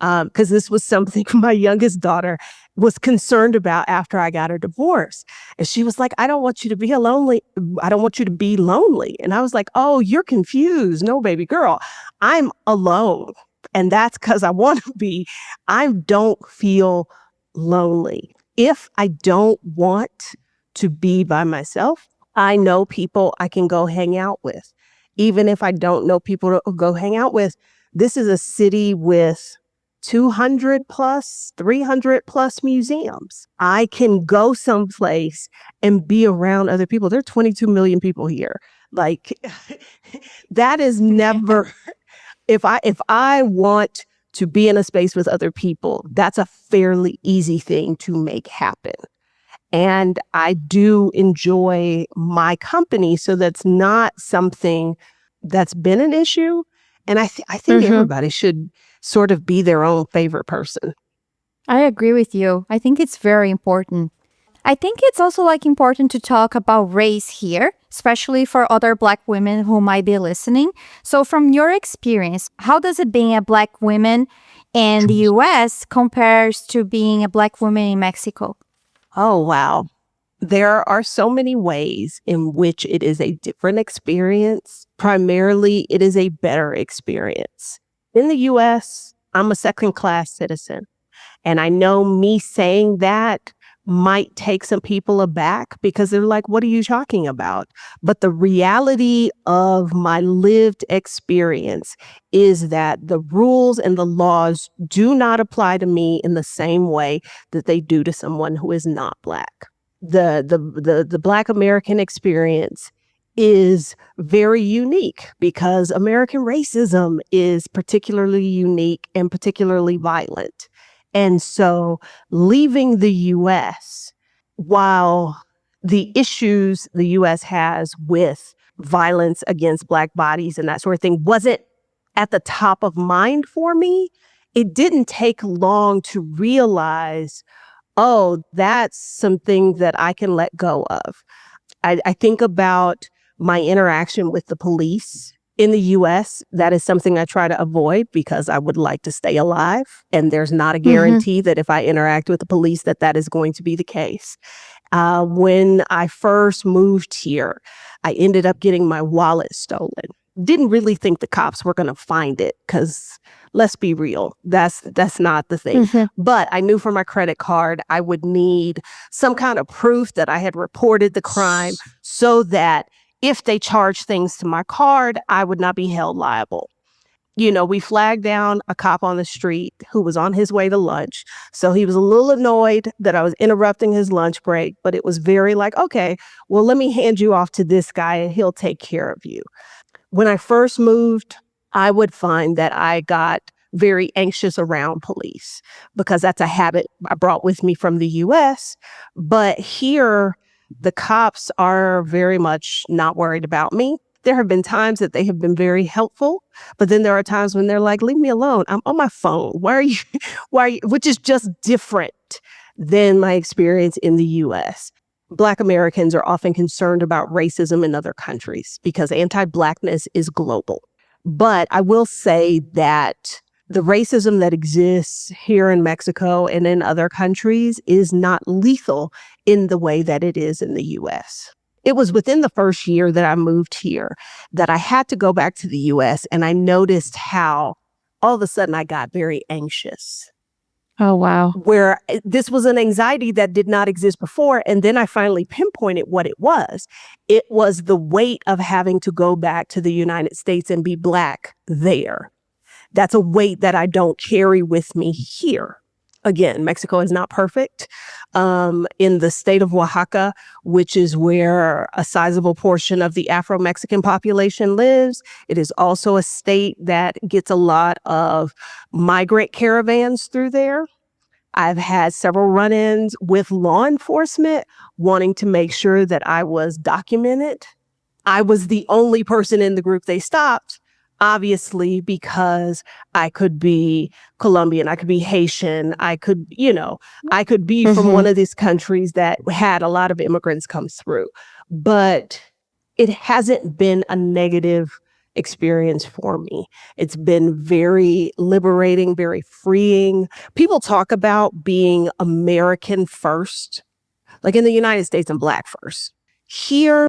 because this was something my youngest daughter was concerned about after I got her divorce. And she was like, I don't want you to be lonely. I don't want you to be lonely. And I was like, oh, you're confused. No, baby girl, I'm alone. And that's because I want to be. I don't feel lonely. If I don't want to be by myself, I know people I can go hang out with. Even if I don't know people to go hang out with, this is a city with 200 plus, 300 plus museums. I can go someplace and be around other people. There are 22 million people here. Like that is never, if I want to be in a space with other people, that's a fairly easy thing to make happen. And I do enjoy my company. So that's not something that's been an issue. And I think everybody should sort of be their own favorite person. I agree with you. I think it's very important. I think it's also like important to talk about race here, especially for other Black women who might be listening. So from your experience, how does it being a Black woman in the US compares to being a Black woman in Mexico? Oh, wow. There are so many ways in which it is a different experience. Primarily, it is a better experience. In the US, I'm a second-class citizen. And I know me saying that might take some people aback because they're like, what are you talking about? But the reality of my lived experience is that the rules and the laws do not apply to me in the same way that they do to someone who is not Black. The Black American experience is very unique because American racism is particularly unique and particularly violent. And so leaving the US, while the issues the US has with violence against Black bodies and that sort of thing wasn't at the top of mind for me, it didn't take long to realize, oh, that's something that I can let go of. I think about my interaction with the police in the US. That is something I try to avoid because I would like to stay alive. And there's not a guarantee that if I interact with the police, that is going to be the case. When I first moved here, I ended up getting my wallet stolen. Didn't really think the cops were going to find it because let's be real, that's not the thing. But I knew for my credit card, I would need some kind of proof that I had reported the crime so that if they charged things to my card, I would not be held liable. You know, we flagged down a cop on the street who was on his way to lunch. So he was a little annoyed that I was interrupting his lunch break, but it was very like, okay, well, let me hand you off to this guy and he'll take care of you. When I first moved, I would find that I got very anxious around police because that's a habit I brought with me from the US. But here, the cops are very much not worried about me. There have been times that they have been very helpful, but then there are times when they're like, leave me alone. I'm on my phone. Why are you, which is just different than my experience in the US. Black Americans are often concerned about racism in other countries because anti-Blackness is global. But I will say that the racism that exists here in Mexico and in other countries is not lethal in the way that it is in the US. It was within the first year that I moved here that I had to go back to the US, and I noticed how all of a sudden I got very anxious. Oh, wow. Where this was an anxiety that did not exist before. And then I finally pinpointed what it was. It was the weight of having to go back to the United States and be Black there. That's a weight that I don't carry with me here. Again, Mexico is not perfect. In the state of Oaxaca, which is where a sizable portion of the Afro-Mexican population lives, it is also a state that gets a lot of migrant caravans through there. I've had several run-ins with law enforcement wanting to make sure that I was documented. I was the only person in the group they stopped, obviously, because I could be Colombian, I could be Haitian, I could be from one of these countries that had a lot of immigrants come through. But it hasn't been a negative experience for me. It's been very liberating, very freeing. People talk about being American first. Like in the United States, I'm Black first. Here,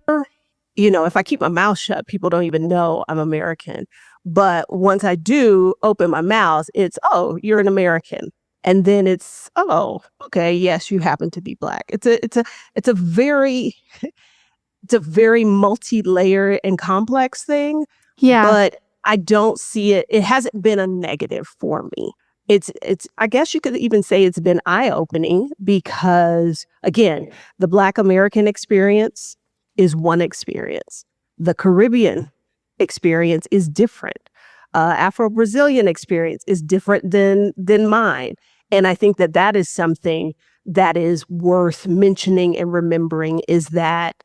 if I keep my mouth shut, people don't even know I'm American. But once I do open my mouth, it's, oh, you're an American. And then it's, oh, okay, yes, you happen to be Black. It's a very multi-layered and complex thing, Yeah. but I don't see it. It hasn't been a negative for me. It's I guess you could even say it's been eye-opening because, again, the Black American experience is one experience. The Caribbean experience is different. Afro-Brazilian experience is different than mine. And I think that is something that is worth mentioning and remembering, is that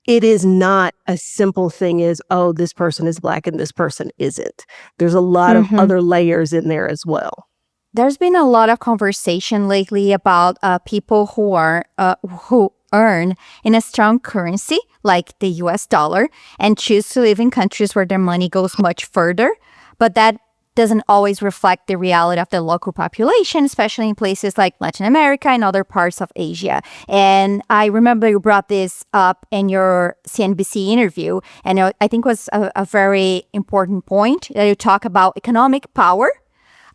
it is not a simple thing as, oh, this person is Black and this person isn't. There's a lot of other layers in there as well. There's been a lot of conversation lately about people who earn in a strong currency like the US dollar and choose to live in countries where their money goes much further, but that doesn't always reflect the reality of the local population, especially in places like Latin America and other parts of Asia. And I remember you brought this up in your CNBC interview, and I think it was a very important point that you talk about economic power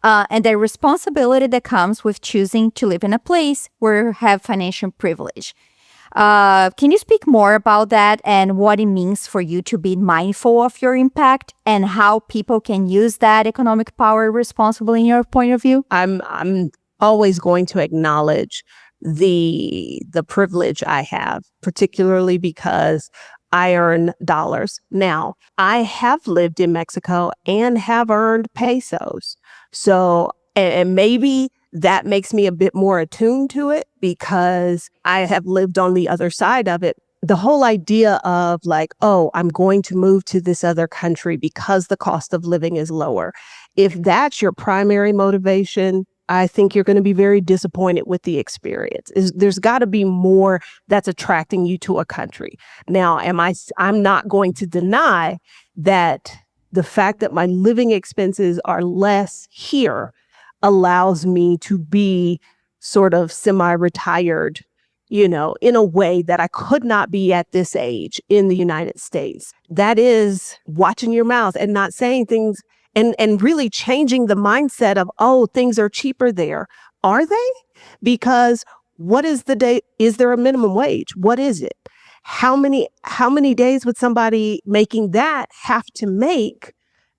and the responsibility that comes with choosing to live in a place where you have financial privilege. Can you speak more about that and what it means for you to be mindful of your impact and how people can use that economic power responsibly in your point of view? I'm always going to acknowledge the privilege I have, particularly because I earn dollars. Now, I have lived in Mexico and have earned pesos. So, and maybe that makes me a bit more attuned to it because I have lived on the other side of it. The whole idea of like, oh, I'm going to move to this other country because the cost of living is lower. If that's your primary motivation, I think you're going to be very disappointed with the experience. There's got to be more that's attracting you to a country. Now, I'm not going to deny that the fact that my living expenses are less here allows me to be sort of semi-retired, in a way that I could not be at this age in the United States. That is watching your mouth and not saying things and really changing the mindset of, oh, things are cheaper there. Are they? Because what is the day? Is there a minimum wage? What is it? How many days would somebody making that have to make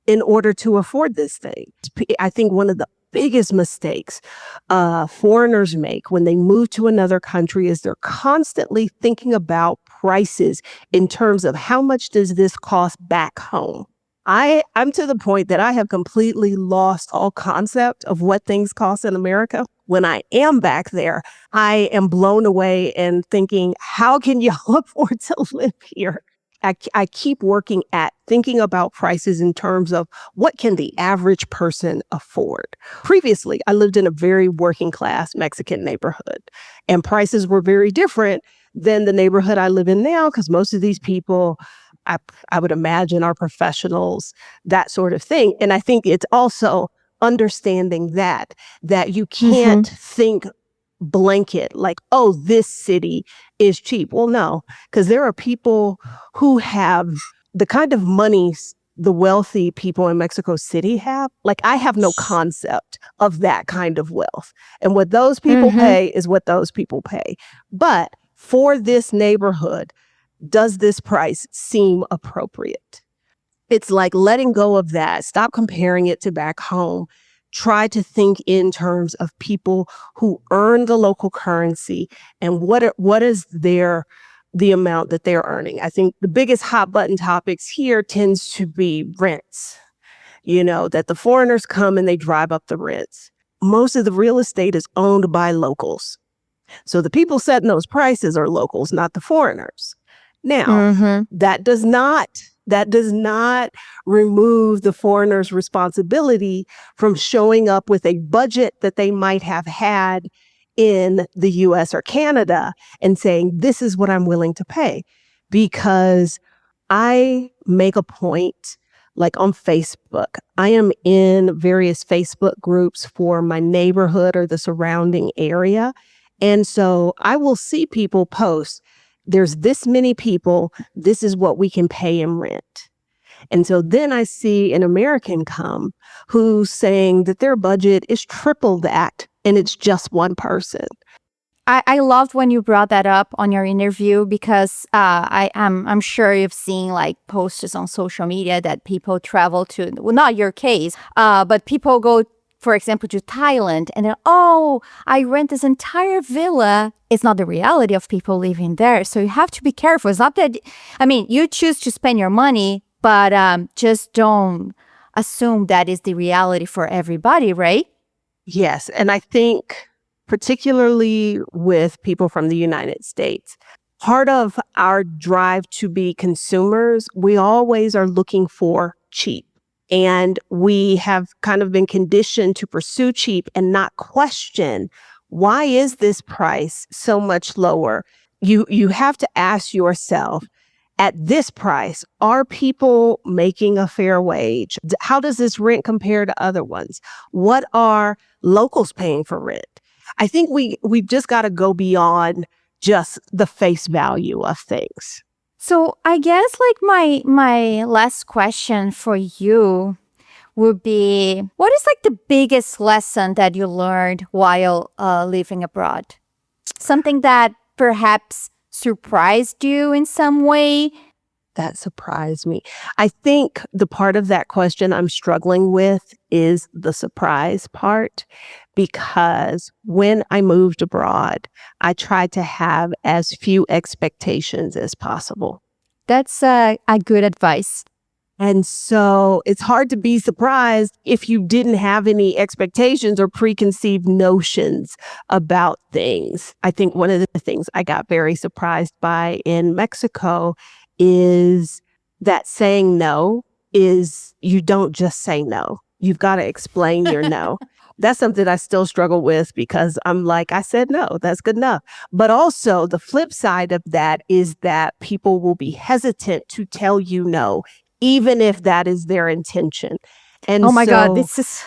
in order to afford this thing? I think one of the biggest mistakes foreigners make when they move to another country is they're constantly thinking about prices in terms of how much does this cost back home. I'm to the point that I have completely lost all concept of what things cost in America. When I am back there, I am blown away and thinking, how can y'all afford to live here? I keep working at thinking about prices in terms of what can the average person afford. Previously, I lived in a very working class Mexican neighborhood, and prices were very different than the neighborhood I live in now, because most of these people, I would imagine, are professionals, that sort of thing. And I think it's also understanding that you can't think blanket like, oh, this city is cheap. Well, no, because there are people who have the kind of money the wealthy people in Mexico City have. Like, I have no concept of that kind of wealth. And what those people pay is what those people pay. But for this neighborhood, does this price seem appropriate? It's like letting go of that. Stop comparing it to back home. Try to think in terms of people who earn the local currency and what is the amount that they're earning. I think the biggest hot button topics here tends to be rents. That the foreigners come and they drive up the rents. Most of the real estate is owned by locals. So the people setting those prices are locals, not the foreigners. Now, that does not remove the foreigner's responsibility from showing up with a budget that they might have had in the US or Canada and saying, this is what I'm willing to pay. Because I make a point like on Facebook. I am in various Facebook groups for my neighborhood or the surrounding area. And so I will see people post, there's this many people, this is what we can pay in rent. And so then I see an American come who's saying that their budget is triple that and it's just one person. I loved when you brought that up on your interview because I'm sure you've seen like posts on social media that people travel to, well, not your case, but people go, for example, to Thailand and then, oh, I rent this entire villa. It's not the reality of people living there. So you have to be careful. It's not that, I mean, you choose to spend your money, but just don't assume that is the reality for everybody, right? Yes. And I think particularly with people from the United States, part of our drive to be consumers, we always are looking for cheap. And we have kind of been conditioned to pursue cheap and not question, why is this price so much lower? You have to ask yourself, at this price, are people making a fair wage? How does this rent compare to other ones? What are locals paying for rent? I think we've just got to go beyond just the face value of things. So I guess like my last question for you would be, what is like the biggest lesson that you learned while living abroad? Something that perhaps surprised you in some way? That surprised me. I think the part of that question I'm struggling with is the surprise part, because when I moved abroad, I tried to have as few expectations as possible. That's a good advice. And so it's hard to be surprised if you didn't have any expectations or preconceived notions about things. I think one of the things I got very surprised by in Mexico is that saying no is, you don't just say no. You've got to explain your no. That's something I still struggle with because I'm like, I said no, that's good enough. But also the flip side of that is that people will be hesitant to tell you no, even if that is their intention. And oh my God, this is...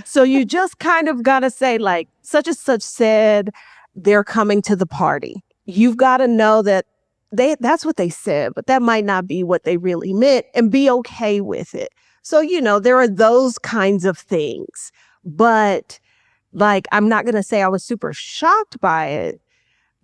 so you just kind of got to say, like, such and such said they're coming to the party. You've got to know that that's what they said, but that might not be what they really meant, and be okay with it. So, there are those kinds of things. But like, I'm not going to say I was super shocked by it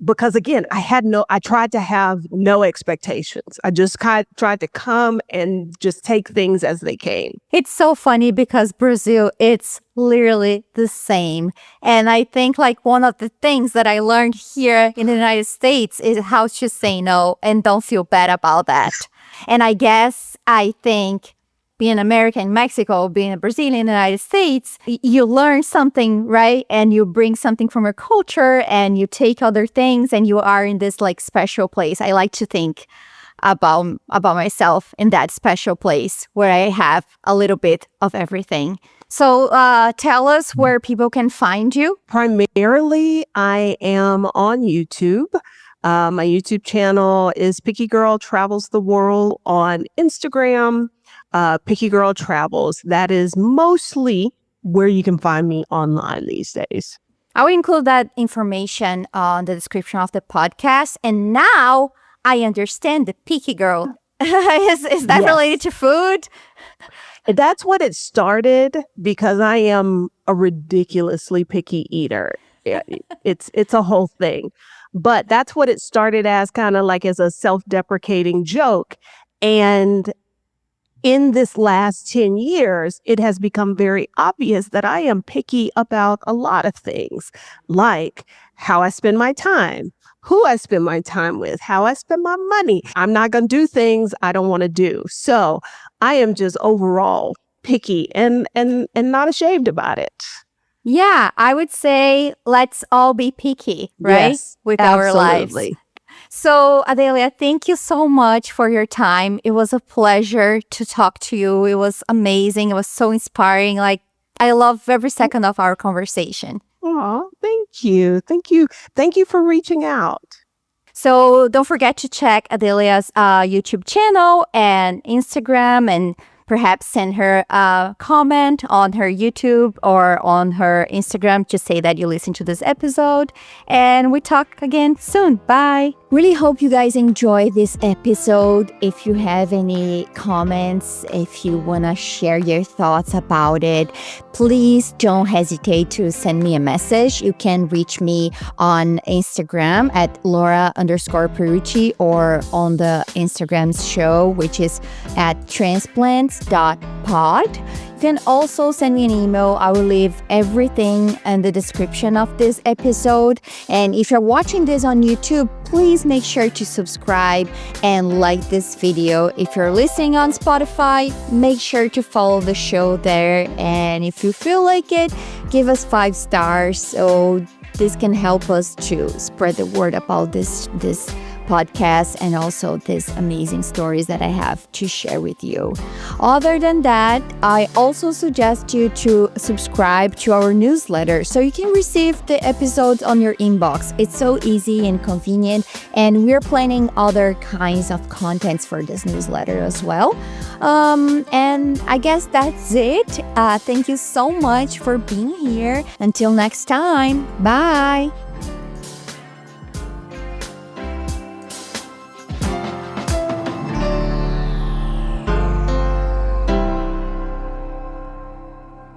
because, again, I tried to have no expectations. I just tried to come and just take things as they came. It's so funny because Brazil, it's literally the same. And I think like one of the things that I learned here in the United States is how to say no and don't feel bad about that. And I think being American in Mexico, being a Brazilian in the United States, you learn something, right? And you bring something from your culture and you take other things and you are in this like special place. I like to think about myself in that special place where I have a little bit of everything. So tell us where people can find you. Primarily, I am on YouTube. My YouTube channel is Picky Girl Travels the World. On Instagram, Picky Girl Travels. That is mostly where you can find me online these days. I will include that information on the description of the podcast. And now I understand the Picky Girl. Is that related to food? That's what it started, because I am a ridiculously picky eater. It's a whole thing. But that's what it started as, kind of like as a self-deprecating joke. And in this last 10 years, it has become very obvious that I am picky about a lot of things, like how I spend my time, who I spend my time with, how I spend my money. I'm not going to do things I don't want to do. So I am just overall picky and not ashamed about it. Yeah, I would say let's all be picky, right? Yes, with absolutely. our lives. So, Adalia, thank you so much for your time. It was a pleasure to talk to you. It was amazing. It was so inspiring. Like, I love every second of our conversation. Oh, thank you. Thank you. Thank you for reaching out. So don't forget to check Adalia's YouTube channel and Instagram, and perhaps send her a comment on her YouTube or on her Instagram to say that you listened to this episode. And we talk again soon. Bye. Really hope you guys enjoy this episode. If you have any comments, if you want to share your thoughts about it, please don't hesitate to send me a message. You can reach me on Instagram at Laura_Peruchi or on the Instagram's show, which is at transplants.pod. You can also send me an email. I will leave everything in the description of this episode. And if you're watching this on YouTube, please make sure to subscribe and like this video. If you're listening on Spotify, make sure to follow the show there. And if you feel like it, give us 5 stars so this can help us to spread the word about this podcast and also these amazing stories that I have to share with you. Other than that, I also suggest you to subscribe to our newsletter so you can receive the episodes on your inbox. It's so easy and convenient, and we're planning other kinds of contents for this newsletter as well. And I guess that's it. Thank you so much for being here. Until next time, bye.